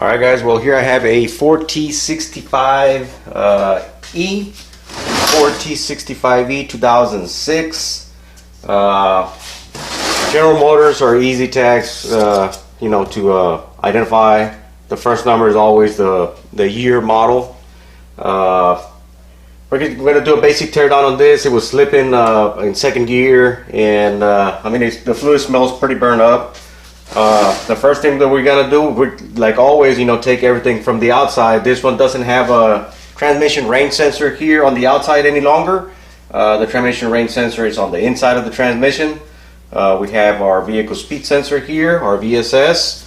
Alright guys, well here I have a 4T65E 4T65E 2006. General Motors are easy tags, you know, to identify. The first number is always the year model. We're going to do a basic teardown on this. It was slipping in second gear, and I mean the fluid smells pretty burned up. The first thing that we're gonna do, like always, you know, take everything from the outside. This one doesn't have a transmission range sensor here on the outside any longer. The transmission range sensor is on the inside of the transmission. We have our vehicle speed sensor here, our VSS.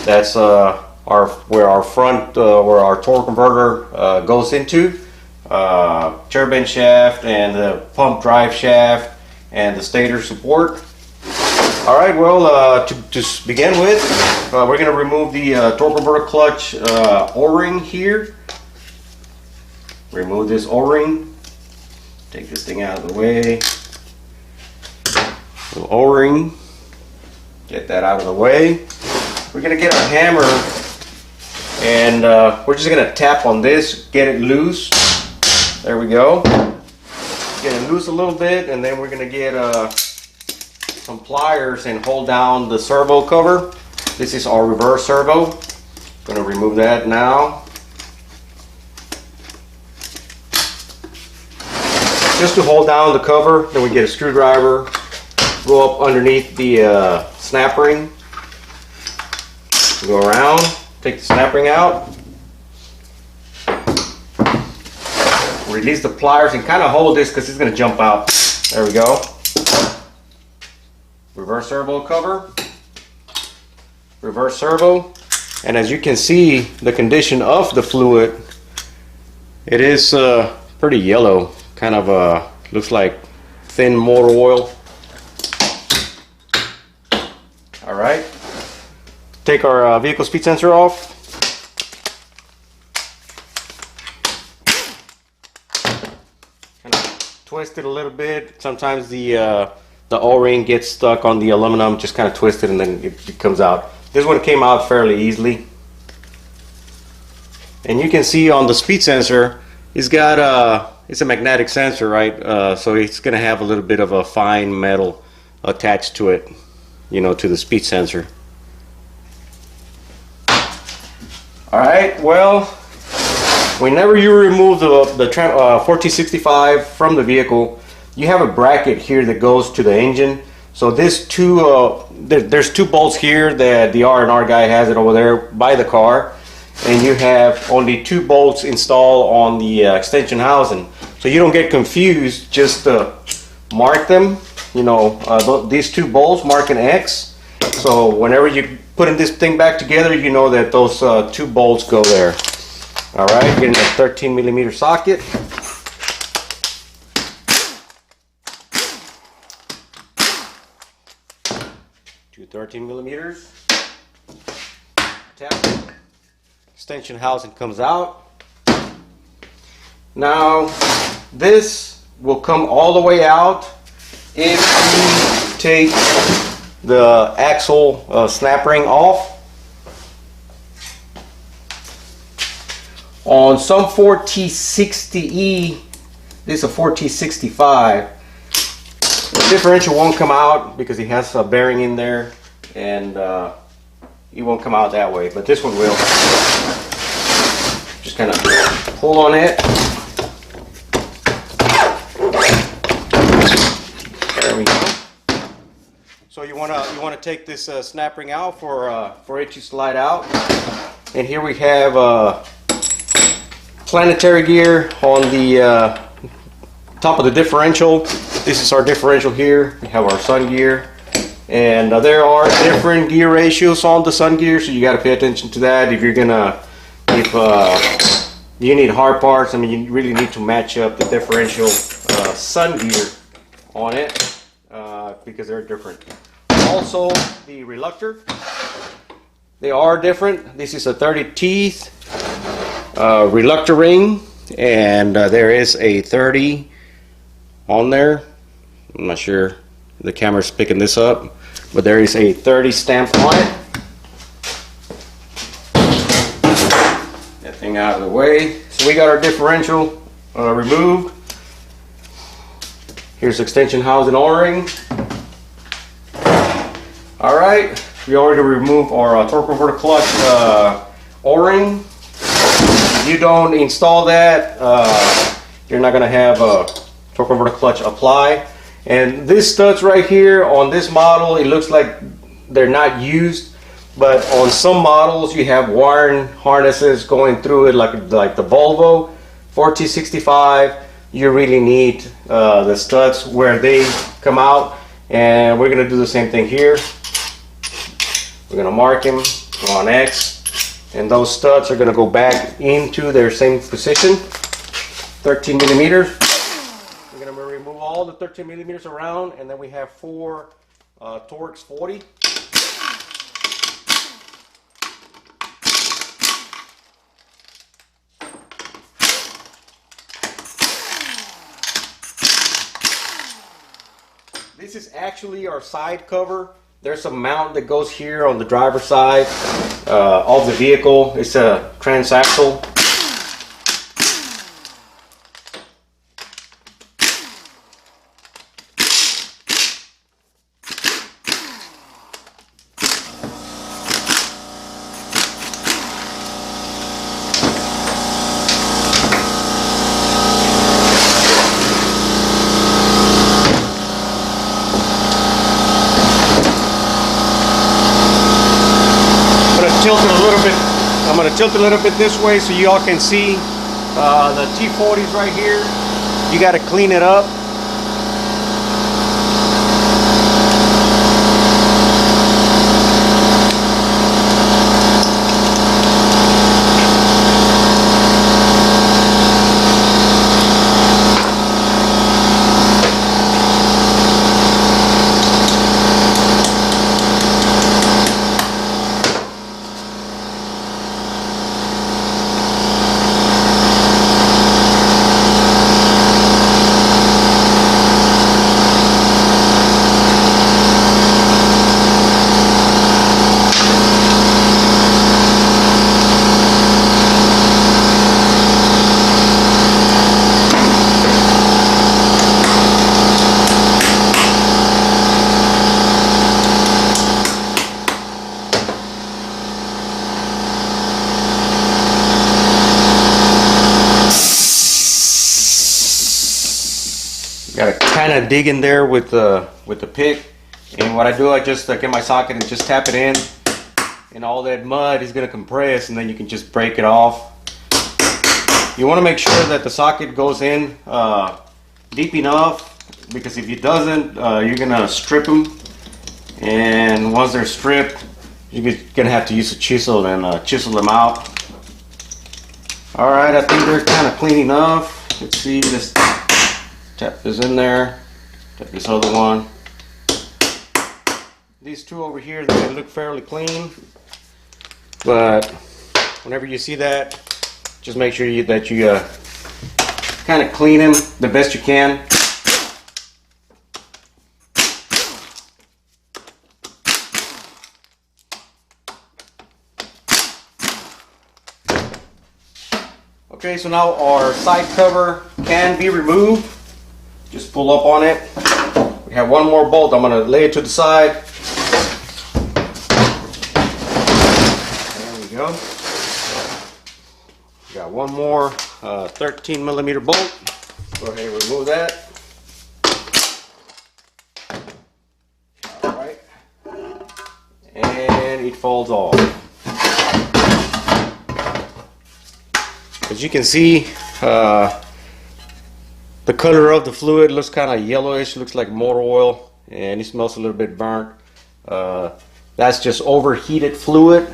That's where our front, where our torque converter goes into. Turbine shaft and the pump drive shaft and the stator support. Alright, well, to begin with, we're going to remove the torque converter clutch O-ring here. Remove this O-ring. Take this thing out of the way. Little O-ring. Get that out of the way. We're going to get our hammer and we're just going to tap on this, get it loose. There we go. Get it loose a little bit, and then we're going to get some pliers and hold down the servo cover. This is our reverse servo. Going to remove that now. Just to hold down the cover, then we get a screwdriver, go up underneath the snap ring, go around, take the snap ring out, release the pliers and kind of hold this because it's going to jump out. There we go. Reverse servo cover, reverse servo, and as you can see, the condition of the fluid, it is pretty yellow, kind of looks like thin motor oil. Alright, take our vehicle speed sensor off. Kind of twist it a little bit. Sometimes the O-ring gets stuck on the aluminum, just kind of twist it and then it comes out. This one came out fairly easily. And you can see on the speed sensor, it's got it's a magnetic sensor, right? So it's going to have a little bit of a fine metal attached to it, you know, to the speed sensor. Alright, well, whenever you remove the 4T65 from the vehicle, you have a bracket here that goes to the engine. So this there's two bolts here that the R&R guy has it over there by the car, and you have only two bolts installed on the extension housing. So you don't get confused, just mark them, you know, these two bolts, mark an X. So whenever you putting this thing back together, you know that those two bolts go there. Alright, getting a 13mm socket. To 13mm. Tap. Extension housing comes out. Now this will come all the way out if you take the axle snap ring off. On some 4T60E, this is a 4T65. The differential won't come out because it has a bearing in there, and it won't come out that way, but this one will. Just kind of pull on it. There we go. So you want to take this snap ring out for it to slide out. And here we have planetary gear on the top of the differential. This is our differential here. We have our sun gear, and there are different gear ratios on the sun gear, so you got to pay attention to that. If you need hard parts, I mean, you really need to match up the differential sun gear on it because they're different. Also, the reluctor, they are different. This is a 30 teeth reluctor ring, and there is a 30 on there. I'm not sure the camera's picking this up, but there is a 30 stamp on it. out of the way. So we got our differential removed. Here's extension housing O-ring. All right, we already removed our torque converter clutch O-ring. If you don't install that, you're not gonna have a torque converter clutch apply. And these studs right here on this model, it looks like they're not used, but on some models you have wiring harnesses going through it, like the Volvo 4T65. You really need the studs where they come out, and we're gonna do the same thing here. We're gonna mark them on X, and those studs are gonna go back into their same position, 13 millimeters. We're gonna remove all the 13 millimeters around, and then we have 4 Torx 40. This is actually our side cover. There's a mount that goes here on the driver's side of the vehicle. It's a transaxle. I'm going to tilt it a little bit this way so you all can see the T40s right here. You got to clean it up. Got to kind of dig in there with the pick, and what I do, I just get my socket and just tap it in, and all that mud is going to compress, and then you can just break it off. You want to make sure that the socket goes in deep enough, because if it doesn't, you're going to strip them, and once they're stripped, you're going to have to use a chisel and chisel them out. Alright, I think they're kind of clean enough. Let's see, this. Tap this in there, tap this other one. These two over here, they look fairly clean, but whenever you see that, just make sure that you kind of clean them the best you can. Okay, so now our side cover can be removed. Just pull up on it. We have one more bolt. I'm going to lay it to the side. There we go. Got one more 13 millimeter bolt. Go ahead and remove that. Alright. And it falls off. As you can see, the color of the fluid looks kind of yellowish, looks like motor oil, and it smells a little bit burnt. That's just overheated fluid.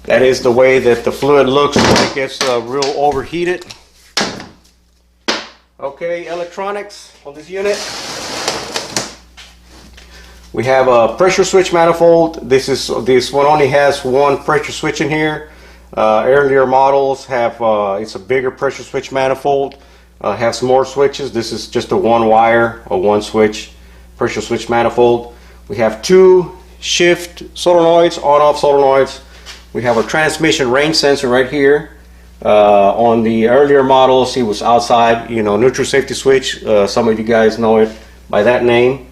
That is the way that the fluid looks when it gets real overheated. Okay, electronics on this unit. We have a pressure switch manifold. This one only has one pressure switch in here. Earlier models have it's a bigger pressure switch manifold, has more switches. This is just a one wire or one switch pressure switch manifold. We have 2 shift solenoids, on-off solenoids. We have our transmission range sensor right here. On the earlier models, it was outside, you know, neutral safety switch. Some of you guys know it by that name.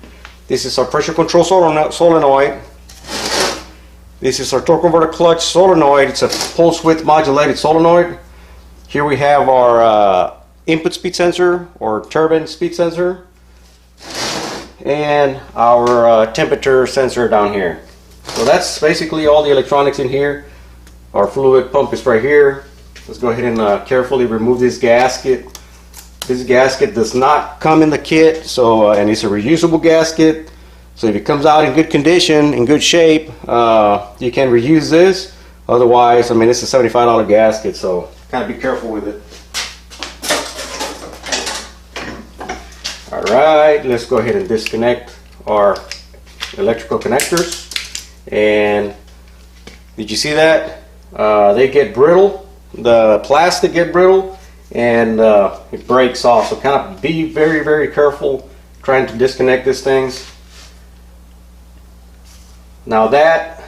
This is our pressure control solenoid. This is our torque converter clutch solenoid. It's a pulse width modulated solenoid. Here we have our input speed sensor or turbine speed sensor, and our temperature sensor down here. So that's basically all the electronics in here. Our fluid pump is right here. Let's go ahead and carefully remove this gasket. This gasket does not come in the kit, so and it's a reusable gasket. So if it comes out in good condition, in good shape, you can reuse this. Otherwise, I mean, it's a $75 gasket, so kind of be careful with it. All right, let's go ahead and disconnect our electrical connectors. And did you see that? They get brittle. The plastic get brittle, and it breaks off. So kind of be very, very careful trying to disconnect these things. Now that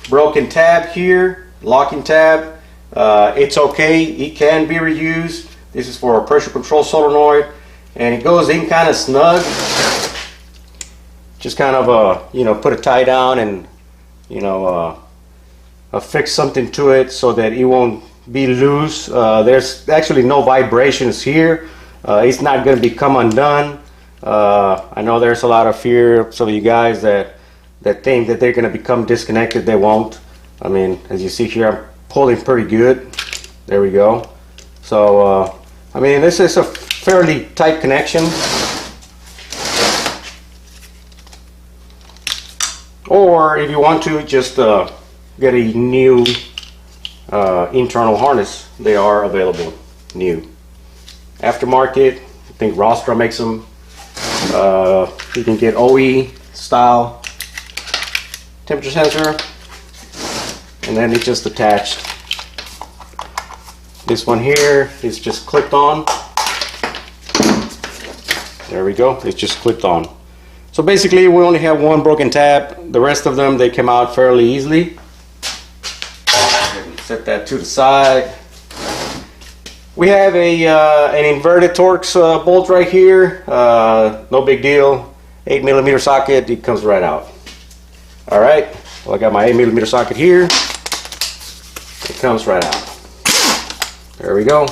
broken tab here, locking tab, it's okay. It can be reused. This is for a pressure control solenoid, and it goes in kind of snug. Just kind of you know, put a tie down and, you know, affix something to it so that it won't be loose. There's actually no vibrations here. It's not going to become undone. I know there's a lot of fear, some of you guys that think that they're going to become disconnected. They won't. I mean, as you see here, I'm pulling pretty good. There we go. So I mean, this is a fairly tight connection. Or if you want to, just get a new internal harness. They are available new. Aftermarket, I think Rostra makes them. You can get OE style temperature sensor, and then it's just attached. This one here is just clipped on. There we go, it's just clipped on. So basically we only have one broken tab. The rest of them, they came out fairly easily. Set that to the side. We have an inverted Torx bolt right here. No big deal. 8mm socket. It comes right out. All right. Well, I got my 8mm socket here. It comes right out. There we go.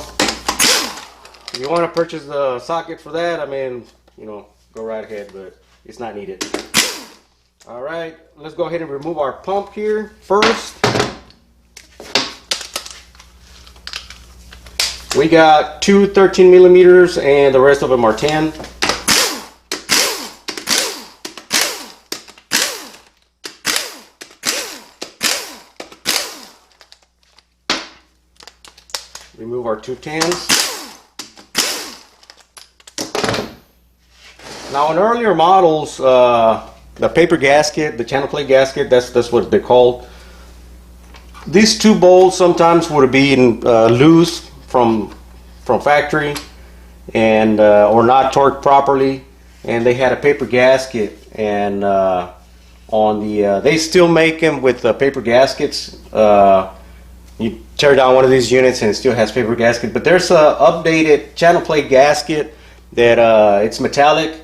If you want to purchase the socket for that, I mean, you know, go right ahead, but it's not needed. All right. Let's go ahead and remove our pump here first. We got two 13mm and the rest of them are 10. Remove our two 10s. Now in earlier models, the paper gasket, the channel plate gasket, that's what they're called. These two bolts sometimes would be loose from factory, and or not torqued properly, and they had a paper gasket, and on the they still make them with paper gaskets. You tear down one of these units and it still has paper gasket, but there's a updated channel plate gasket that it's metallic,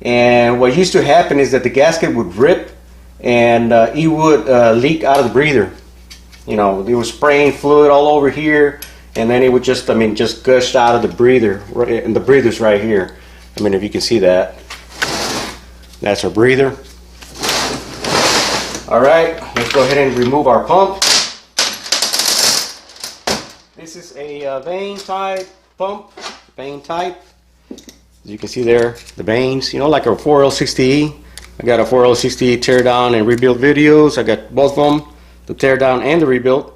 and what used to happen is that the gasket would rip and it would leak out of the breather. You know, it was spraying fluid all over here, and then it would just, I mean, just gush out of the breather, and the breather's right here. I mean, if you can see that, that's our breather. All right, let's go ahead and remove our pump. This is a vane type pump, vane type. As you can see there, the vanes, you know, like a 4L60E. I got a 4L60E teardown and rebuild videos. I got both of them, the teardown and the rebuild.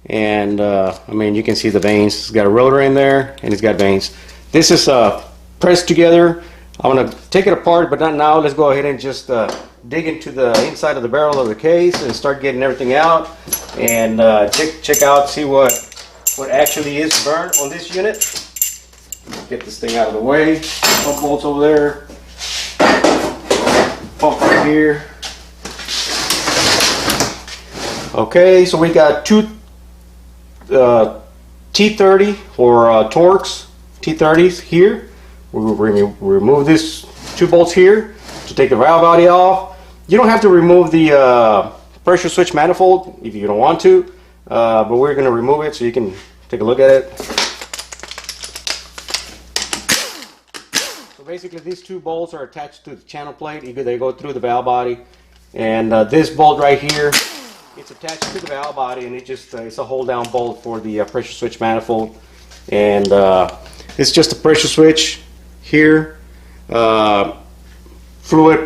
And I mean, you can see the vanes. It's got a rotor in there and it's got vanes. This is pressed together. I'm going to take it apart, but not now. Let's go ahead and just dig into the inside of the barrel of the case and start getting everything out, and check out, see what actually is burned on this unit. Get this thing out of the way. Pump bolts over there. Pump right here. Okay, so we got two T30 or Torx T30s here. We'll remove these two bolts here to take the valve body off. You don't have to remove the pressure switch manifold if you don't want to, but we're going to remove it so you can take a look at it. So basically these two bolts are attached to the channel plate. They go through the valve body, and this bolt right here, it's attached to the valve body, and it's a hold down bolt for the pressure switch manifold. And it's just a pressure switch here. Fluid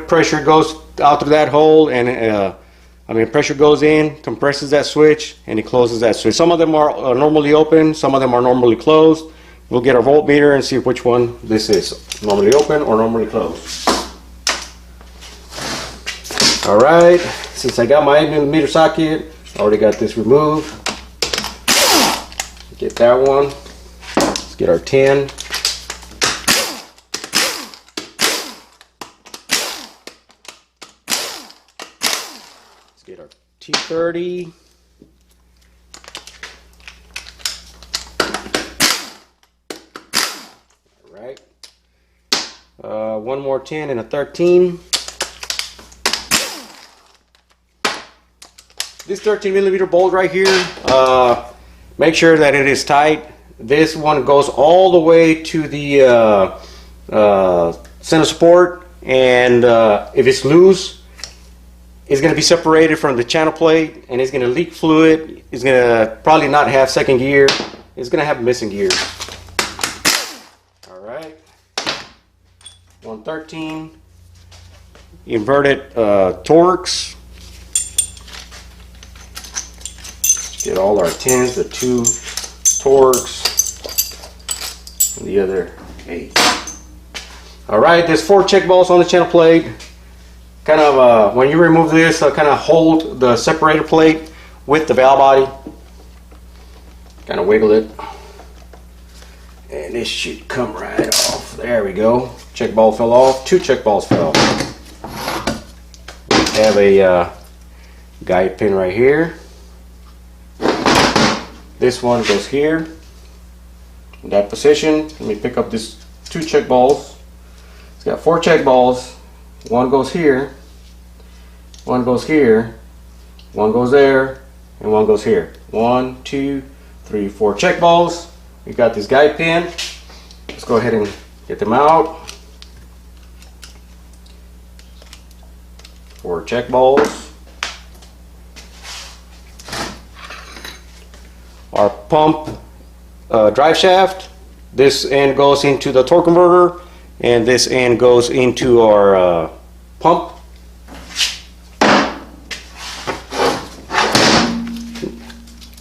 pressure goes out through that hole, and pressure goes in, compresses that switch, and it closes that switch. Some of them are normally open, some of them are normally closed. We'll get our voltmeter and see which one this is, normally open or normally closed. Alright, since I got my 8mm socket, I already got this removed. Get that one. Let's get our 10. Let's get our T30. Alright. One more 10 and a 13. This 13mm bolt right here, make sure that it is tight. This one goes all the way to the center support, and if it's loose, it's going to be separated from the channel plate, and it's going to leak fluid. It's going to probably not have second gear. It's going to have missing gears. Alright, 113 inverted Torx. Get all our 10s, the 2 Torx, and the other 8. Alright, there's 4 check balls on the channel plate. Kind of, when you remove this, kind of hold the separator plate with the valve body. Kind of wiggle it. And this should come right off. There we go. Check ball fell off. 2 check balls fell off. We have a guide pin right here. This one goes here in that position. Let me pick up this 2 check balls. It's got 4 check balls. One goes here, one goes here, one goes there, and one goes here. 1, 2, 3, 4 check balls. We got this guide pin. Let's go ahead and get them out. 4 check balls. Our pump drive shaft. This end goes into the torque converter, and this end goes into our pump.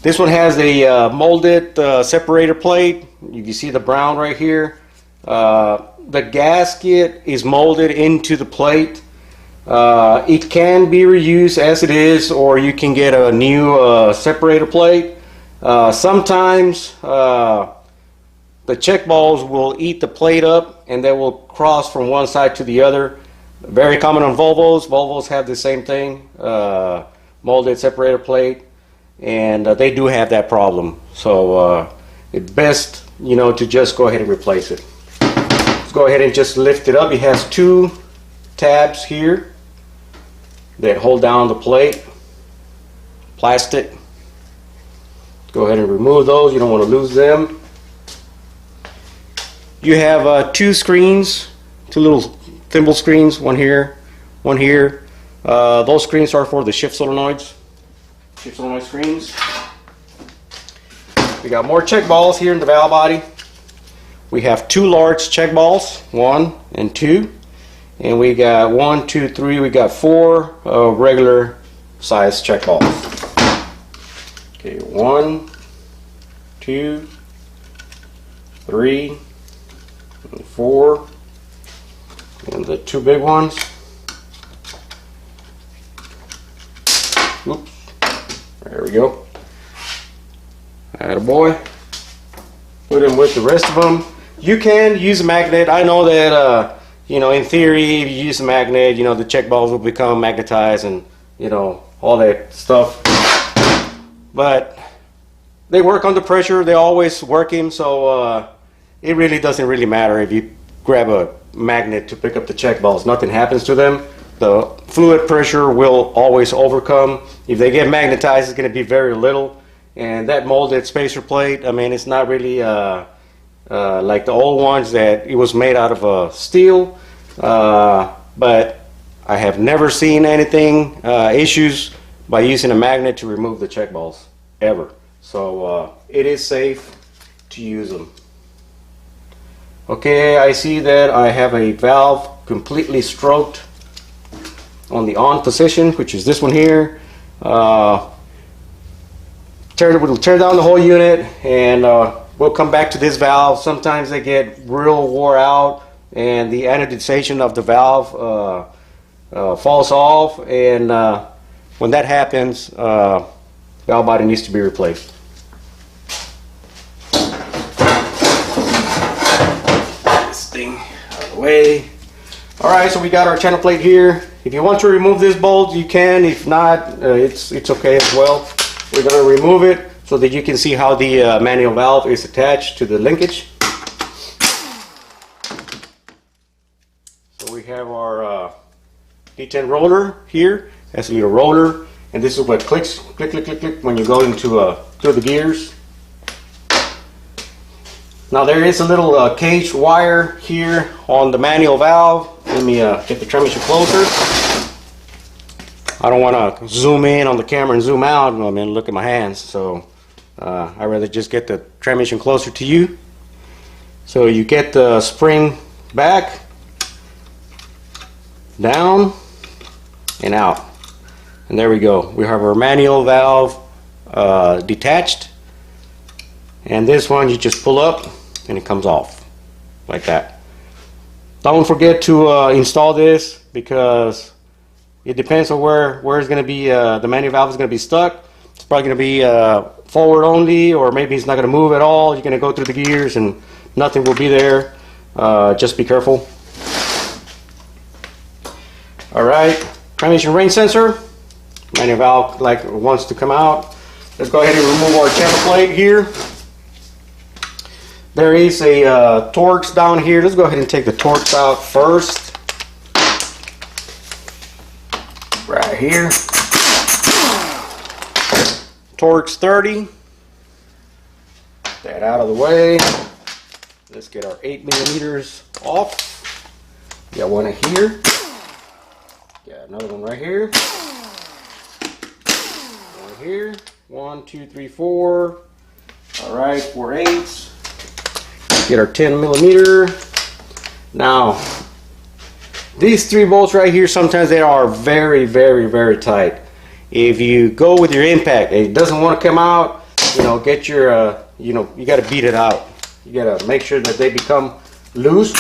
This one has a molded separator plate. You can see the brown right here. The gasket is molded into the plate. It can be reused as it is, or you can get a new separator plate. Sometimes the check balls will eat the plate up, and they will cross from one side to the other. Very common on Volvos. Volvos have the same thing, molded separator plate, and they do have that problem. So it's best, to just go ahead and replace it. Let's go ahead and just lift it up. It has 2 tabs here that hold down the plate, plastic. Go ahead and remove those. You don't want to lose them. You have 2 screens, 2 little thimble screens, one here, one here. Those screens are for the shift solenoids. Shift solenoid screens. We got more check balls here in the valve body. We have 2 large check balls, 1 and 2. And we got 1, 2, 3, we got 4 regular size check balls. Okay, 1, 2, 3, and 4, and the 2 big ones. Oops, there we go. Attaboy. Put them with the rest of them. You can use a magnet. I know that in theory, if you use a magnet, the check balls will become magnetized, and all that stuff. but they work under pressure. They're always working, so it really doesn't really matter if you grab a magnet to pick up the check balls. Nothing happens to them. The fluid pressure will always overcome. If they get magnetized, it's going to be very little. And that molded spacer plate, I mean, it's not really like the old ones that it was made out of steel. But I have never seen anything, issues by using a magnet to remove the check balls, ever. So it is safe to use them. Okay, I see that I have a valve completely stroked on the on position, which is this one here. We'll tear down the whole unit, and we'll come back to this valve. Sometimes they get real wore out and the anodization of the valve falls off, and when that happens, valve body needs to be replaced. This thing out of the way. Alright, so we got our channel plate here. If you want to remove this bolt, you can. If not, it's okay as well. We're going to remove it so that you can see how the manual valve is attached to the linkage. So we have our D10 roller here. That's a little roller, and this is what clicks, click, click, click, click when you go into through the gears. Now there is a little cage wire here on the manual valve. Let me get the transmission closer. I don't want to zoom in on the camera and zoom out. I mean, look at my hands. So I'd rather just get the transmission closer to you. So you get the spring back, down, and out. And there we go. We have our manual valve detached. And this one you just pull up and it comes off like that. Don't forget to install this, because it depends on where it's going to be. The manual valve is going to be stuck. It's probably going to be forward only, or maybe it's not going to move at all. You're going to go through the gears and nothing will be there. Just be careful. Alright, transmission range sensor. Manual valve wants to come out. Let's go ahead and remove our channel plate here. There is a Torx down here. Let's go ahead and take the Torx out first. Right here. Torx 30. Get that out of the way. Let's get our 8mm off. Got one here. Got another one right here. One here. 1, 2, 3, 4. Alright, 4 8s. Get our 10mm. Now, these 3 bolts right here, sometimes they are very, very, very tight. If you go with your impact, it doesn't want to come out, get your, you got to beat it out. You got to make sure that they become loose.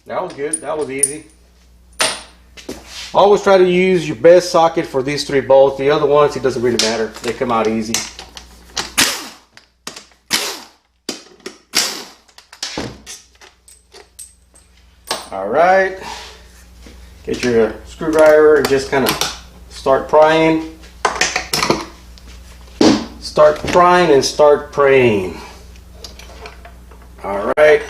That was good. That was easy. Always try to use your best socket for these 3 bolts. The other ones, it doesn't really matter. They come out easy. Alright. Get your screwdriver and just kind of start prying. Start prying and start praying. Alright.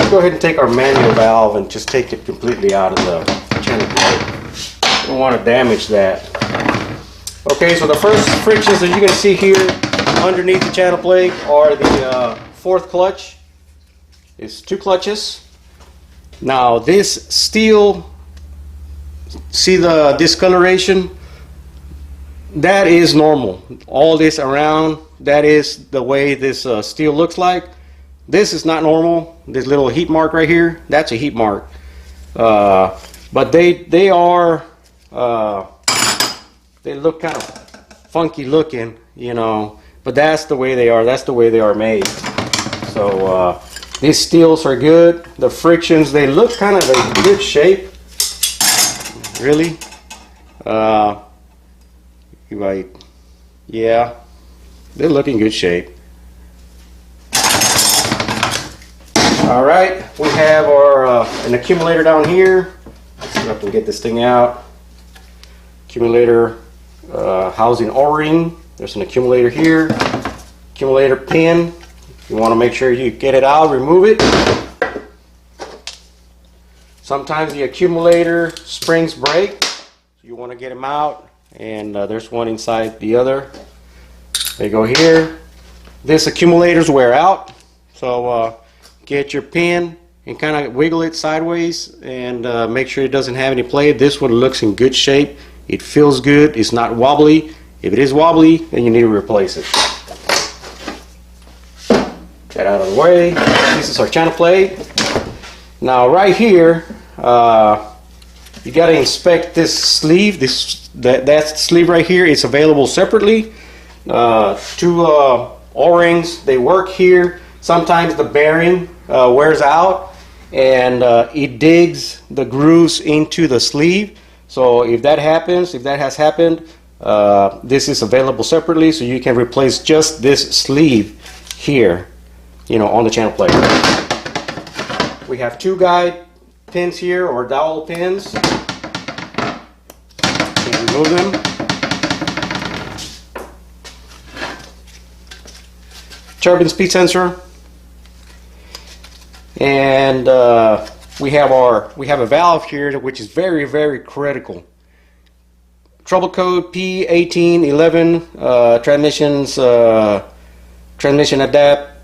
Go ahead and take our manual valve and just take it completely out of the channel plate. Don't want to damage that. Okay, so the first frictions that you're going to see here underneath the channel plate are the 4th clutch. It's 2 clutches. Now this steel, see the discoloration? That is normal. All this around, that is the way this steel looks like. This is not normal. This little heat mark right here, that's a heat mark. But they are, they look kind of funky looking, but that's the way they are. That's the way they are made. So these steels are good. The frictions, they look kind of a good shape. Really. Yeah, they look in good shape. All right, we have our an accumulator down here. Let's see if I can get this thing out. Accumulator housing O-ring. There's an accumulator here. Accumulator pin. You want to make sure you get it out, remove it. Sometimes the accumulator springs break, so you want to get them out. And there's one inside the other. They go here. This accumulators wear out, so get your pin and kind of wiggle it sideways and make sure it doesn't have any play. This one looks in good shape. It feels good. It's not wobbly. If it is wobbly, then you need to replace it. Get out of the way. This is our channel plate. Now right here, you got to inspect this sleeve. That sleeve right here is available separately. Two O-rings. They work here. Sometimes the bearing wears out and it digs the grooves into the sleeve. So if that happens, if that has happened, this is available separately, so you can replace just this sleeve here, you know, on the channel plate. We have two guide pins here, or dowel pins. Can remove them. Turbine speed sensor, and we have a valve here which is very, very critical. Trouble code P1811,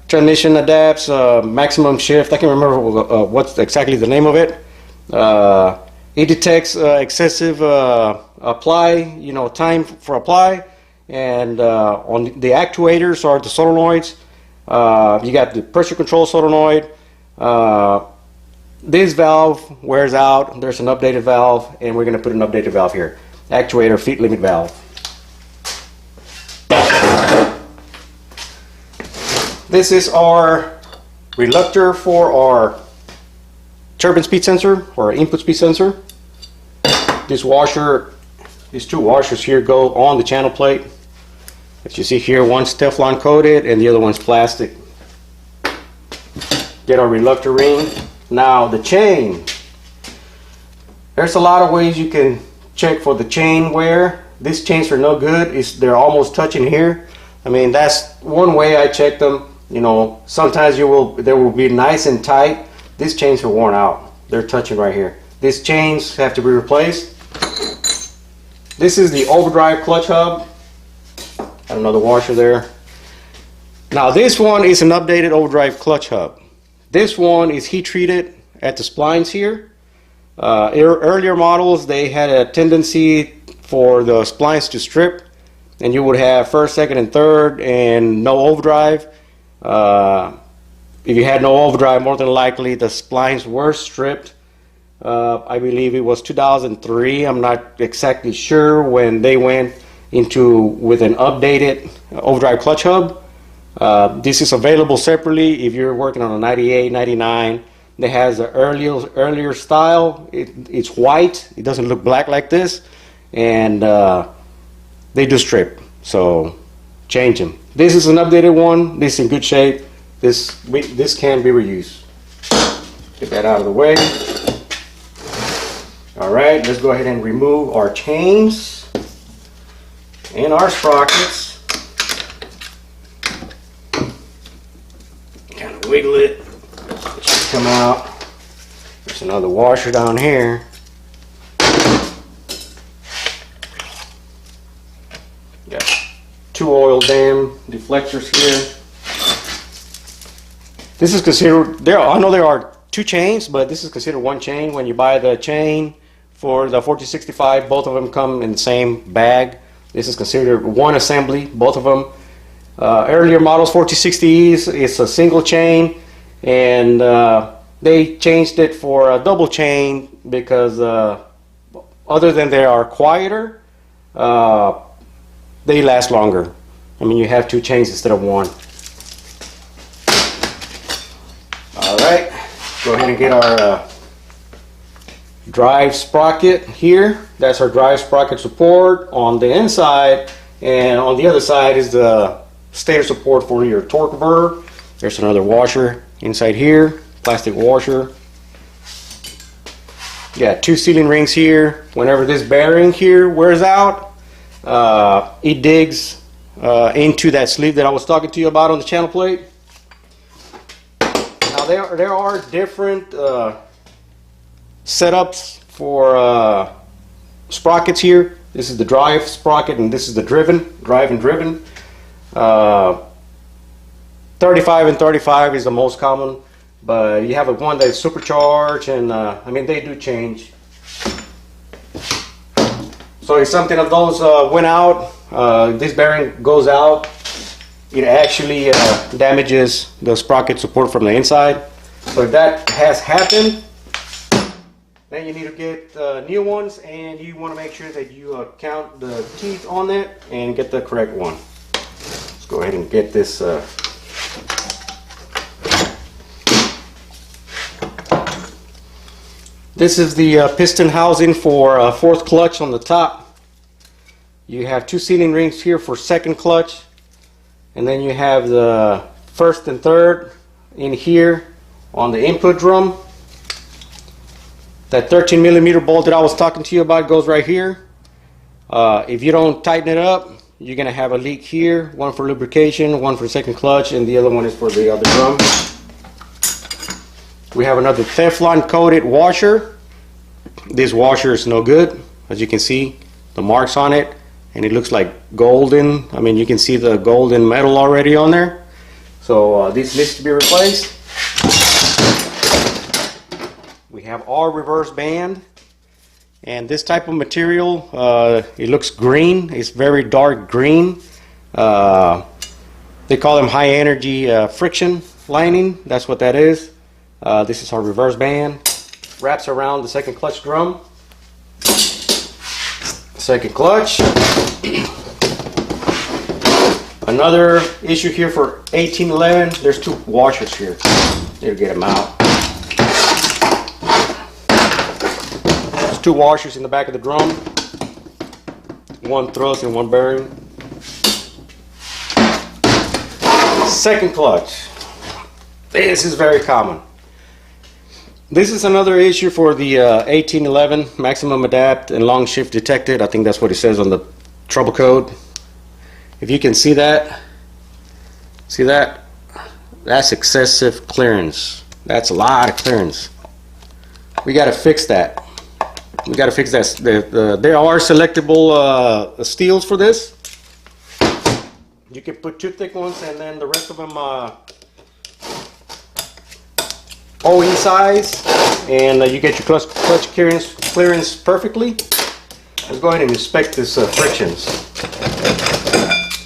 transmission adapts maximum shift. I can't remember what's exactly the name of it. It detects excessive apply, you know, time for apply, and on the actuators or the solenoids, you got the pressure control solenoid. This valve wears out. There's an updated valve, and we're going to put an updated valve here. Actuator feet limit valve. This is our reluctor for our turbine speed sensor, or input speed sensor. This washer, these two washers here go on the channel plate. As you see here, one's Teflon coated and the other one's plastic. Get our reluctor ring. Now the chain. There's a lot of ways you can check for the chain wear. These chains are no good. They're almost touching here. I mean, that's one way I check them. You know, sometimes they will be nice and tight. These chains are worn out. They're touching right here. These chains have to be replaced. This is the overdrive clutch hub. Another washer there. Now this one is an updated overdrive clutch hub. This one is heat treated at the splines here. Earlier models, they had a tendency for the splines to strip, and you would have first, second, and third, and no overdrive. If you had no overdrive, more than likely the splines were stripped. I believe it was 2003. I'm not exactly sure when they went with an updated overdrive clutch hub. This is available separately if you're working on a 98, 99. That has an earlier style. It's white. It doesn't look black like this, and they do strip. So change them. This is an updated one. This is in good shape. This can be reused. Get that out of the way. All right, let's go ahead and remove our chains and our sprockets. Kind of wiggle it. It should come out. There's another washer down here. Got two oil dam deflectors here. This is considered, I know there are two chains, but this is considered one chain. When you buy the chain for the 4065, both of them come in the same bag. This is considered one assembly, both of them. Earlier models, 4060s, it's a single chain, and they changed it for a double chain because other than they are quieter, they last longer. I mean, you have two chains instead of one. All right, go ahead and get our drive sprocket here. That's our drive sprocket support on the inside, and on the other side is the stator support for your torque burr. There's another washer inside here, plastic washer. You got 2 sealing rings here. Whenever this bearing here wears out, it digs into that sleeve that I was talking to you about on the channel plate. Now there are different setups for sprockets here. This is the drive sprocket and this is the drive and driven. 35 and 35 is the most common, but you have one that's supercharged, and I mean, they do change. So if something of those went out, this bearing goes out, it actually damages the sprocket support from the inside. So if that has happened, then you need to get new ones, and you want to make sure that you count the teeth on it and get the correct one. Let's go ahead and get this. This is the piston housing for fourth clutch on the top. You have 2 sealing rings here for second clutch, and then you have the first and third in here on the input drum. That 13mm bolt that I was talking to you about goes right here. If you don't tighten it up, you're going to have a leak here. One for lubrication, one for second clutch, and the other one is for the other drum. We have another Teflon coated washer. This washer is no good. As you can see, the marks on it, and it looks like golden. I mean, you can see the golden metal already on there. So this needs to be replaced. We have our reverse band, and this type of material, it looks green. It's very dark green. They call them high energy friction lining. That's what that is. This is our reverse band. Wraps around the second clutch drum. Second clutch. Another issue here for 1811. There's 2 washers here. Need to get them out. There's 2 washers in the back of the drum. 1 thrust and 1 bearing. Second clutch. This is very common. This is another issue for the 1811 maximum adapt and long shift detected. I think that's what it says on the trouble code. If you can see that, that's excessive clearance. That's a lot of clearance. We got to fix that. We got to fix that. There are selectable steels for this. You can put 2 thick ones, and then the rest of them OE size, and you get your clutch clearance perfectly. Let's go ahead and inspect this frictions.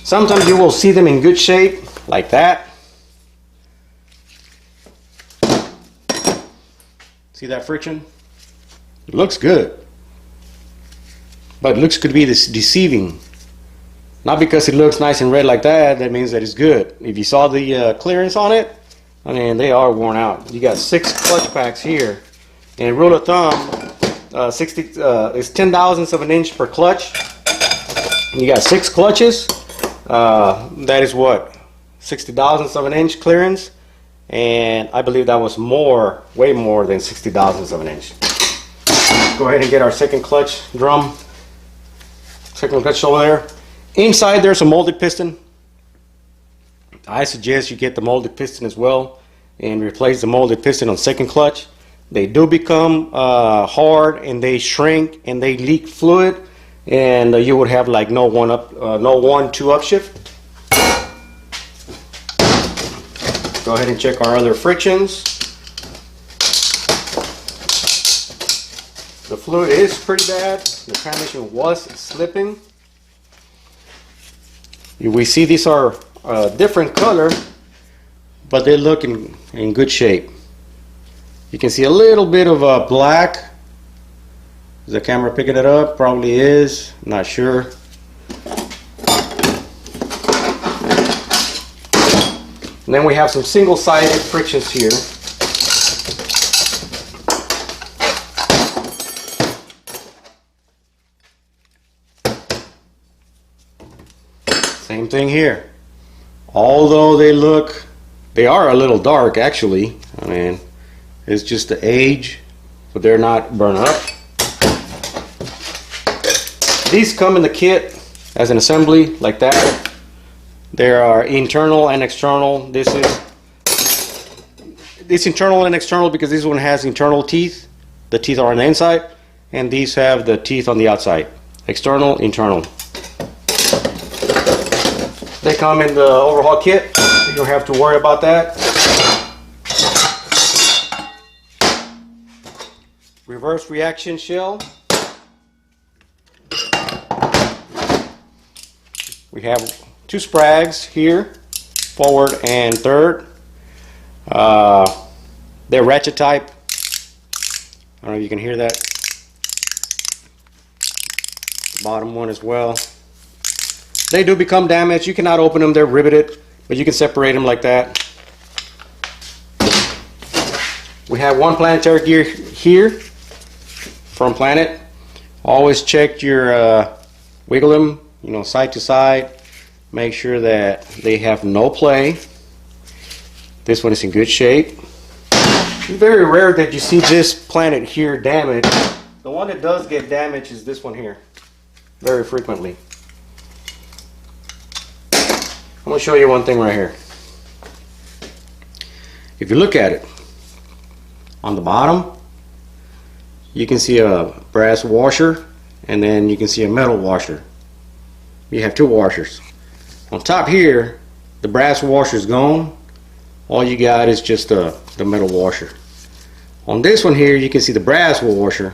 Sometimes you will see them in good shape, like that. See that friction? It looks good, but it looks could be deceiving. Not because it looks nice and red like that, that means that it's good. If you saw the clearance on it, I mean, they are worn out. You got 6 clutch packs here, and rule of thumb, is 10 thousandths of an inch per clutch. You got 6 clutches. That is what, 60 thousandths of an inch clearance, and I believe that was way more than 60 thousandths of an inch. Go ahead and get our second clutch drum. Second clutch over there. Inside there's a molded piston. I suggest you get the molded piston as well and replace the molded piston on second clutch. They do become hard, and they shrink, and they leak fluid, and you would have like no 1-2 upshift. Go ahead and check our other frictions. The fluid is pretty bad. The transmission was slipping. We see these are different color, but they look in good shape. You can see a little bit of black. Is the camera picking it up? Probably is. Not sure. And then we have some single-sided frictions here. Same thing here. Although they are a little dark, actually. I mean, It's just the age, but they're not burnt up. These come in the kit as an assembly like that. There are internal and external. It's internal and external because this one has internal teeth. The teeth are on the inside, and these have the teeth on the outside. External, internal. They come in the overhaul kit. You don't have to worry about that. Reverse reaction shell. We have 2 sprags here, forward and third. They're ratchet type. I don't know if you can hear that. Bottom one as well. They do become damaged. You cannot open them, they're riveted, but you can separate them like that. We have 1 planetary gear here from Planet. Always check your wiggle them, you know, side to side. Make sure that they have no play. This one is in good shape. It's very rare that you see this Planet here damaged. The one that does get damaged is this one here, very frequently. I'm going to show you one thing right here. If you look at it, on the bottom, you can see a brass washer, and then you can see a metal washer. You have 2 washers. On top here, the brass washer is gone. All you got is just the metal washer. On this one here, you can see the brass washer.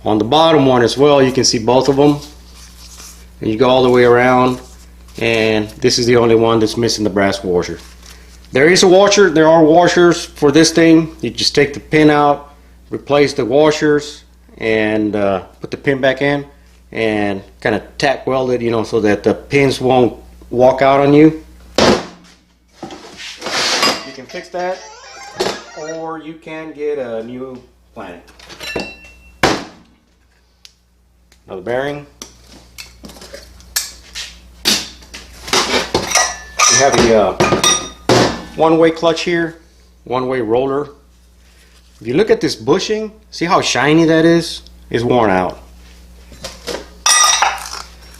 On the bottom one as well, you can see both of them. And you go all the way around, and this is the only one that's missing the brass washer. There is a washer. There are washers for this thing. You just take the pin out, replace the washers, and put the pin back in, and kind of tack weld it, you know, so that the pins won't walk out on you. You can fix that, or you can get a new Planet. Another bearing. We have a one-way clutch here, one-way roller. If you look at this bushing, see how shiny that is? It's worn out.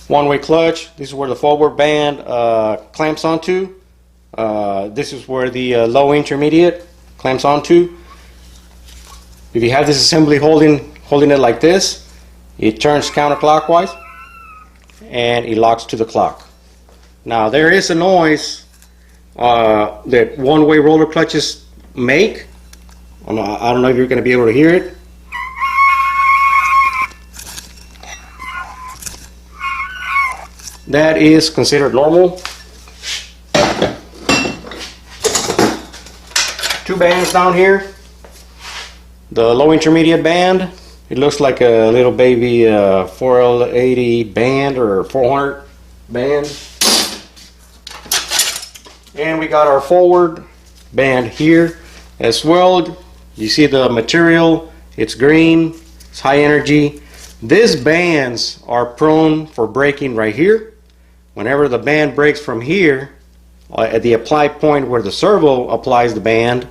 One-way clutch. This is where the forward band clamps onto. This is where the low intermediate clamps onto. If you have this assembly holding it like this, it turns counterclockwise and it locks to the clock. Now there is a noise that one-way roller clutches make. I don't know if you're going to be able to hear it. That is considered normal. 2 bands down here. The low intermediate band, it looks like a little baby 4L80 band or 400 band. And we got our forward band here as well. You see the material, it's green, it's high energy. These bands are prone for breaking right here. Whenever the band breaks from here, at the apply point where the servo applies the band,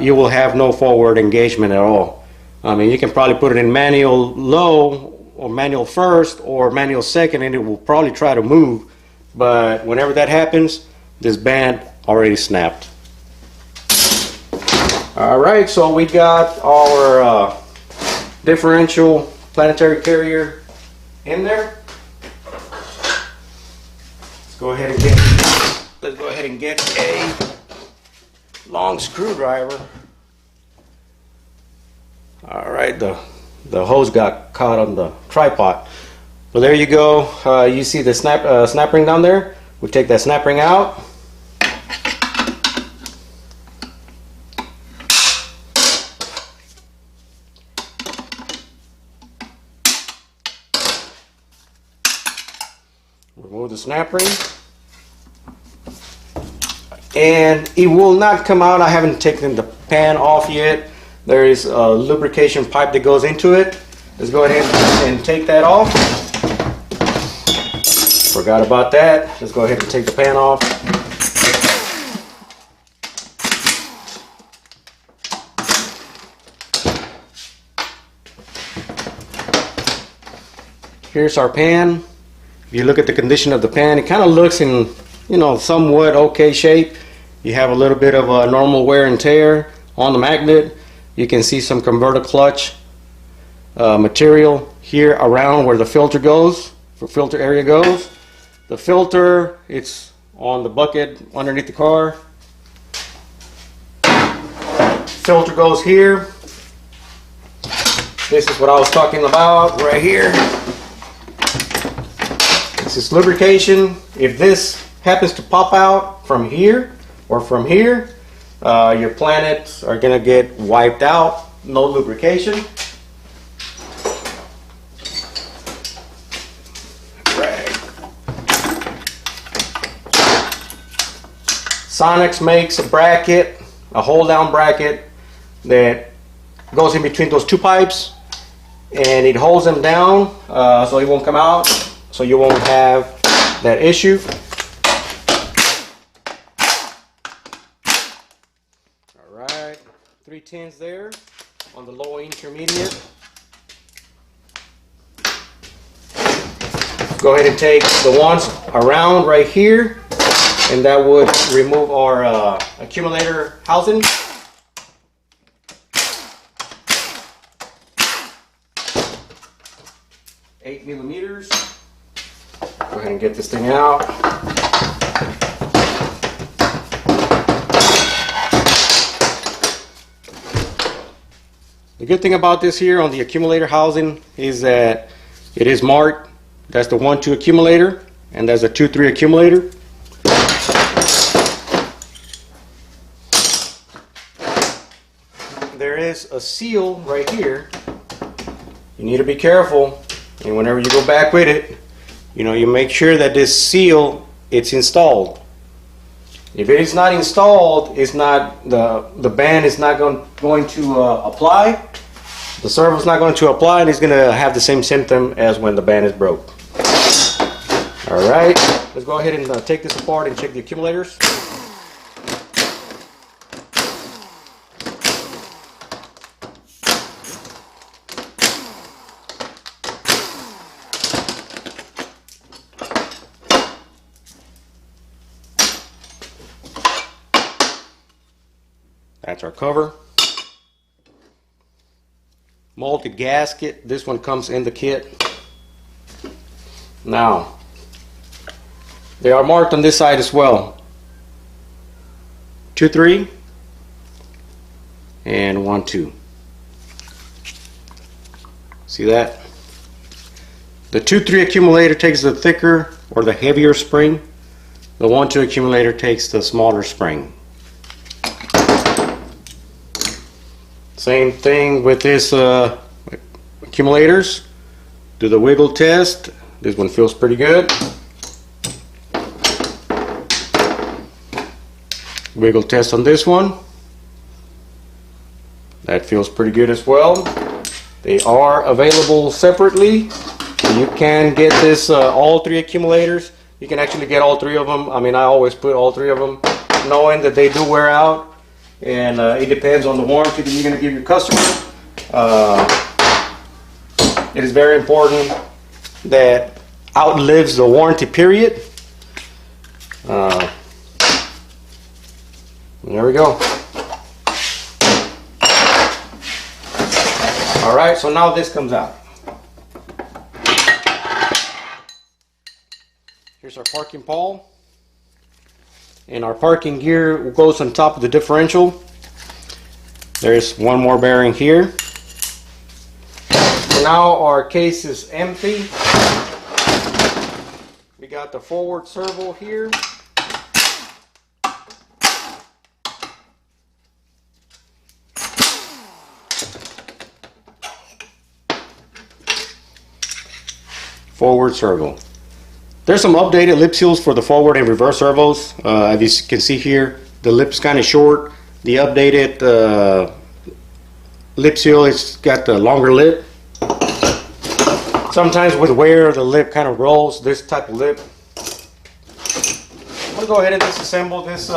you will have no forward engagement at all. I mean, you can probably put it in manual low or manual first or manual second, and it will probably try to move. But whenever that happens, this band already snapped. Alright, so we got our differential planetary carrier in there. Let's go ahead and get a long screwdriver. Alright, the hose got caught on the tripod. So there you go. You see the snap ring down there? We take that snap ring out. Remove the snap ring. And it will not come out. I haven't taken the pan off yet. There is a lubrication pipe that goes into it. Let's go ahead and take that off. Forgot about that. Let's go ahead and take the pan off. Here's our pan. If you look at the condition of the pan, it kind of looks in, you know, somewhat okay shape. You have a little bit of a normal wear and tear on the magnet. You can see some converter clutch material here around where the filter goes, for filter area goes. The filter, it's on the bucket underneath the car. Filter goes here. This is what I was talking about right here. This is lubrication. If this happens to pop out from here or from here, your planets are gonna get wiped out. No lubrication. Sonex makes a bracket, a hold down bracket that goes in between those two pipes, and it holds them down so it won't come out, so you won't have that issue. Alright, 3 tins there on the low intermediate. Go ahead and take the ones around right here, and that would remove our accumulator housing. Eight millimeters. Go ahead and get this thing out. The good thing about this here on the accumulator housing is that it is marked. That's the 1-2 accumulator, and that's a 2-3 accumulator. There is a seal right here. You need to be careful, and whenever you go back with it, you know, you make sure that this seal, it's installed. If it is not installed, it's not, the band is not going to apply. The servo is not going to apply, and it's going to have the same symptom as when the band is broke. All right, let's go ahead and take this apart and check the accumulators. That's our cover. Molded gasket. This one comes in the kit. Now, they are marked on this side as well. 2-3 and 1-2. See that? The 2-3 accumulator takes the thicker or the heavier spring. The 1-2 accumulator takes the smaller spring. Same thing with this accumulators. Do the wiggle test. This one feels pretty good. Wiggle test on this one. That feels pretty good as well. They are available separately. You can get this all 3 accumulators. You can actually get all 3 of them. I mean, I always put all 3 of them, knowing that they do wear out. And it depends on the warranty that you're going to give your customer. It is very important that outlives the warranty period. There we go. Alright, so now this comes out. Here's our parking pole. And our parking gear goes on top of the differential. There's one more bearing here. So now our case is empty. We got the forward servo here. Forward servo. There's some updated lip seals for the forward and reverse servos. As you can see here, the lip's kind of short. The updated lip seal, it's got the longer lip. Sometimes with wear, the lip kind of rolls, this type of lip. I'm going to go ahead and disassemble this,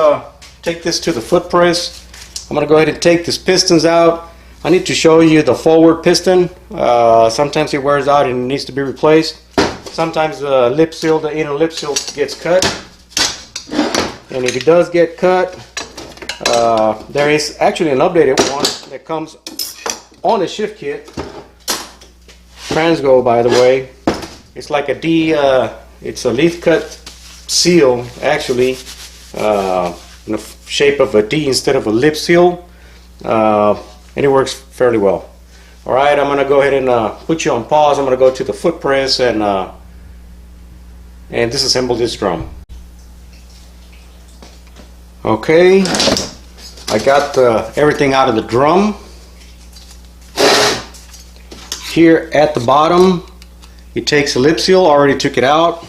take this to the foot press. I'm going to go ahead and take these pistons out. I need to show you the forward piston. Sometimes it wears out and it needs to be replaced. sometimes the lip seal, the inner lip seal gets cut. And if it does get cut, there is actually an updated one that comes on the shift kit. Transgo, by the way. It's like a it's a leaf cut seal, actually, in the shape of a D instead of a lip seal. And it works fairly well. Alright, I'm going to go ahead and put you on pause. I'm going to go to the foot press and disassemble this drum. Okay, I got everything out of the drum. Here at the bottom, it takes a lip seal. I already took it out.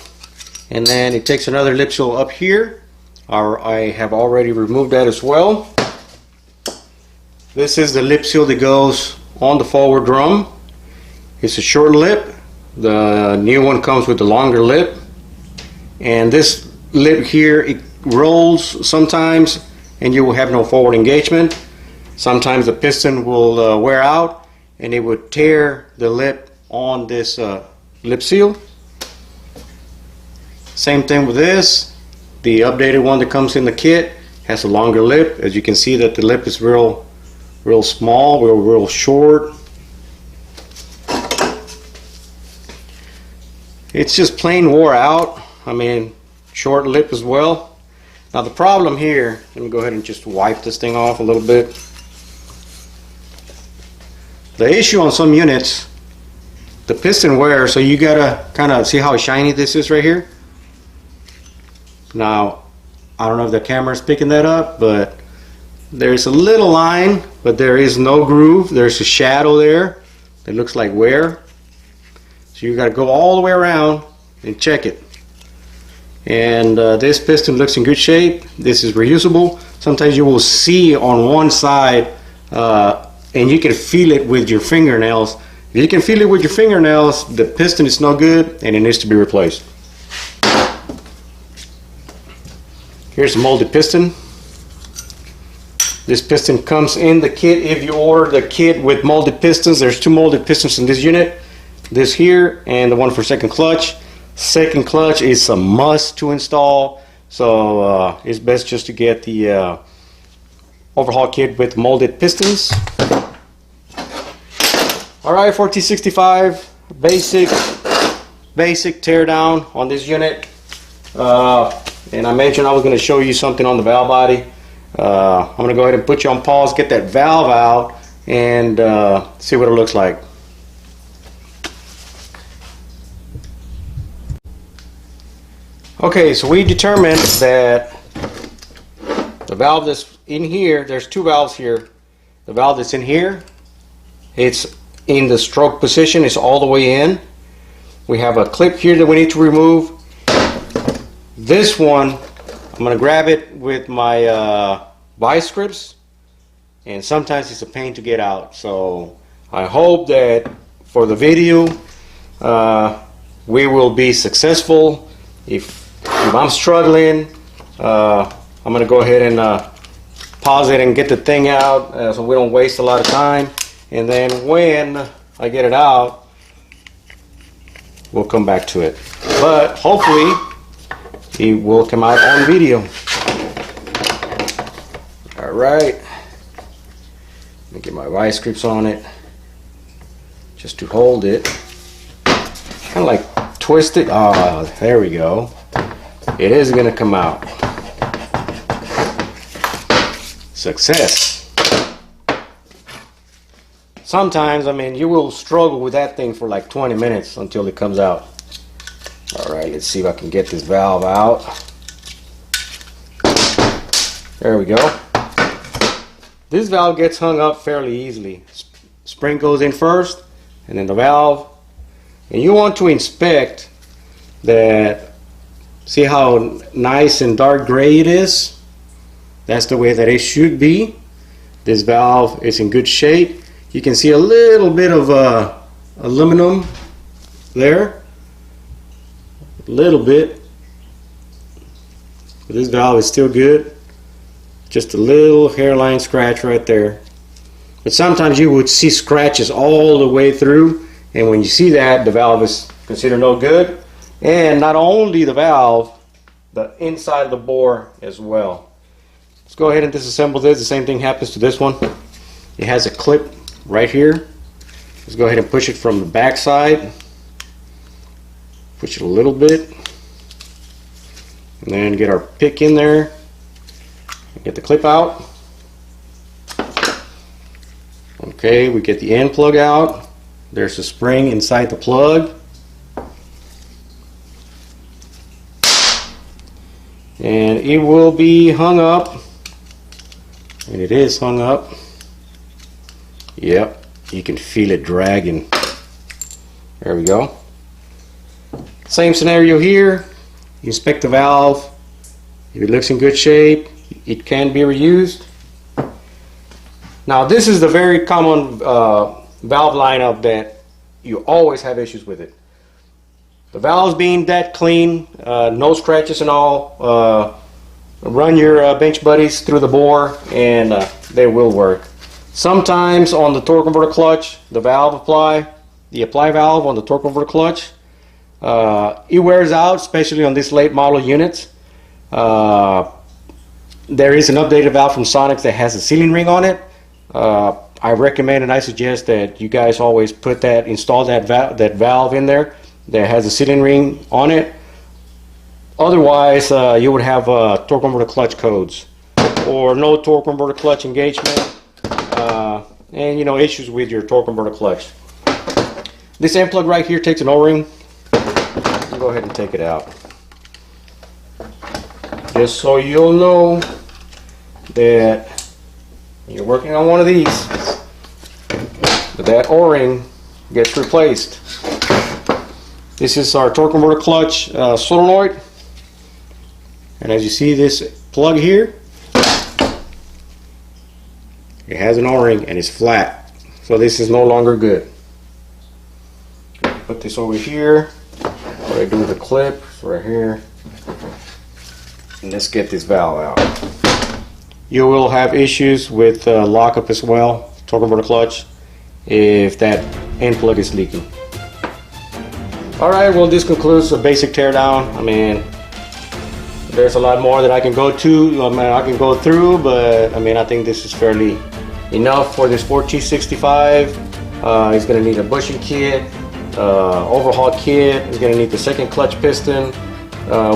And then it takes another lip seal up here. I have already removed that as well. This is the lip seal that goes on the forward drum. It's a short lip. The new one comes with the longer lip. And this lip here, it rolls sometimes and you will have no forward engagement. Sometimes the piston will wear out and it would tear the lip on this lip seal. Same thing with this. The updated one that comes in the kit has a longer lip. As you can see that the lip is real small, real short. It's just plain wore out. I mean, short lip as well. Now the problem here, let me go ahead and just wipe this thing off a little bit. The issue on some units, the piston wears, so you gotta kind of see how shiny this is right here. Now, I don't know if the camera is picking that up, but there's a little line, but there is no groove. There's a shadow there that looks like wear. So you got to go all the way around and check it. And this piston looks in good shape. This is reusable. Sometimes you will see on one side, and you can feel it with your fingernails. If you can feel it with your fingernails, the piston is no good and it needs to be replaced. Here's a molded piston. This piston comes in the kit. If you order the kit with molded pistons, there's two molded pistons in this unit. This here and the one for second clutch. Second clutch is a must to install, so it's best just to get the overhaul kit with molded pistons. Alright, 1465 basic teardown on this unit. And I mentioned I was going to show you something on the valve body. I'm going to go ahead and put you on pause, get that valve out, and see what it looks like. Okay, so we determined that the valve that's in here, there's two valves here. The valve that's in here, it's in the stroke position, it's all the way in. We have a clip here that we need to remove. This one, I'm going to grab it with my vice grips, and sometimes it's a pain to get out. So I hope that for the video we will be successful. If I'm struggling, I'm going to go ahead and pause it and get the thing out so we don't waste a lot of time. And then when I get it out, we'll come back to it. But hopefully it will come out on video. Alright, let me get my vice grips on it just to hold it. Kind of like twist it. Ah, there we go. It is going to come out. Success. Sometimes, I mean, you will struggle with that thing for like 20 minutes until it comes out. Alright, let's see if I can get this valve out. There we go. This valve gets hung up fairly easily. Spring goes in first, and then the valve. And you want to inspect that. See how nice and dark gray it is? That's the way that it should be. This valve is in good shape. You can see a little bit of aluminum there. A little bit. But this valve is still good. Just a little hairline scratch right there. But sometimes you would see scratches all the way through, and when you see that, the valve is considered no good. And not only the valve, the inside of the bore as well. Let's go ahead and disassemble this. The same thing happens to this one. It has a clip right here. Let's go ahead and push it from the back side. Push it a little bit. And then get our pick in there. Get the clip out. Okay, we get the end plug out. There's a spring inside the plug. And it will be hung up. And it is hung up. Yep, you can feel it dragging. There we go. Same scenario here. You inspect the valve. If it looks in good shape, it can be reused. Now this is the very common valve lineup that you always have issues with it. The valves being that clean, no scratches and all. Run your bench buddies through the bore and they will work. Sometimes on the torque converter clutch, the apply valve on the torque converter clutch, it wears out, especially on these late model units. There is an updated valve from Sonics that has a sealing ring on it. I recommend and I suggest that you guys always install that valve in there that has a sealing ring on it. Otherwise, you would have torque converter clutch codes or no torque converter clutch engagement, and issues with your torque converter clutch. This end plug right here takes an O-ring. Go ahead and take it out. Just so you'll know that you're working on one of these, that O-ring gets replaced. This is our torque converter clutch solenoid, and as you see this plug here, it has an O-ring and it's flat, so this is no longer good. Put this over here. What I do with the clip right here, and let's get this valve out. You will have issues with lockup as well, torque converter clutch, if that end plug is leaking. Alright, well, this concludes the basic teardown. I mean, there's a lot more that I can go through, but I mean, I think this is fairly enough for this 4T65. It's going to need a bushing kit, overhaul kit. It's going to need the second clutch piston.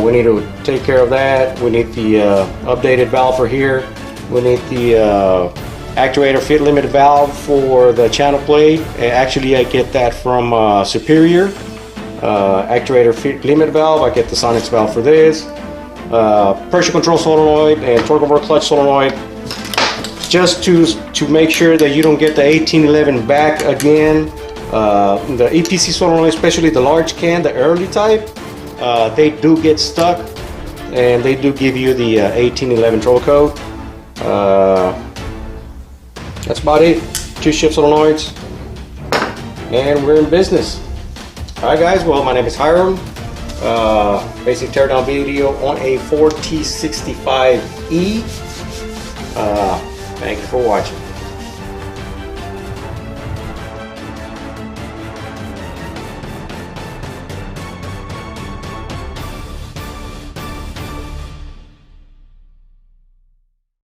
We need to take care of that. We need the updated valve for here. We need the actuator fit limit valve for the channel plate. Actually, I get that from Superior. Actuator fit limit valve. I get the Sonics valve for this. Pressure control solenoid and torque converter clutch solenoid, just to make sure that you don't get the 1811 back again. The EPC solenoid, especially the large can, the early type, they do get stuck, and they do give you the 1811 trouble code. That's about it. 2 shift solenoids, and we're in business. Alright guys, well, my name is Hiram. Basic teardown video on a 4T65E. Thank you for watching.